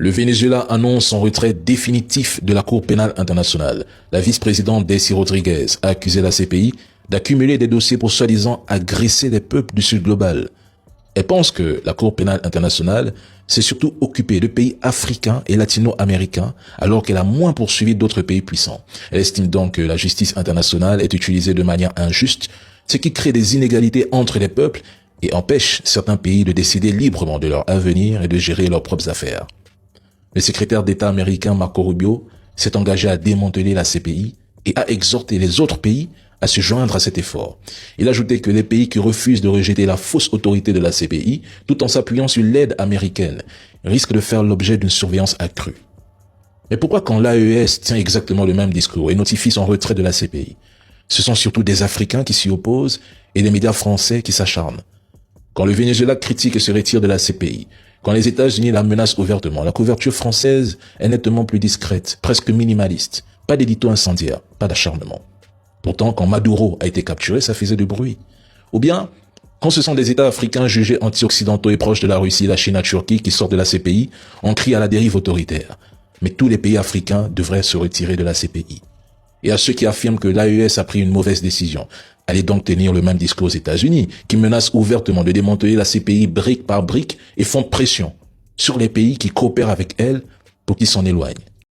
Le Venezuela annonce son retrait définitif de la Cour pénale internationale. La vice-présidente Delcy Rodriguez a accusé la CPI d'accumuler des dossiers pour soi-disant agresser les peuples du Sud global. Elle pense que la Cour pénale internationale s'est surtout occupée de pays africains et latino-américains alors qu'elle a moins poursuivi d'autres pays puissants. Elle estime donc que la justice internationale est utilisée de manière injuste, ce qui crée des inégalités entre les peuples et empêche certains pays de décider librement de leur avenir et de gérer leurs propres affaires. Le secrétaire d'État américain Marco Rubio s'est engagé à démanteler la CPI et a exhorté les autres pays à se joindre à cet effort. Il a ajouté que les pays qui refusent de rejeter la fausse autorité de la CPI, tout en s'appuyant sur l'aide américaine, risquent de faire l'objet d'une surveillance accrue. Mais pourquoi quand l'AES tient exactement le même discours et notifie son retrait de la CPI? Ce sont surtout des Africains qui s'y opposent et des médias français qui s'acharnent. Quand le Venezuela critique et se retire de la CPI, quand les États-Unis la menacent ouvertement, la couverture française est nettement plus discrète, presque minimaliste. Pas d'édito incendiaire, pas d'acharnement. Pourtant, quand Maduro a été capturé, ça faisait du bruit. Ou bien, quand ce sont des États africains jugés anti-occidentaux et proches de la Russie, la Chine, la Turquie qui sortent de la CPI, on crie à la dérive autoritaire. Mais tous les pays africains devraient se retirer de la CPI. Et à ceux qui affirment que l'AES a pris une mauvaise décision, allez donc tenir le même discours aux États-Unis, qui menacent ouvertement de démanteler la CPI brique par brique et font pression sur les pays qui coopèrent avec elle pour qu'ils s'en éloignent.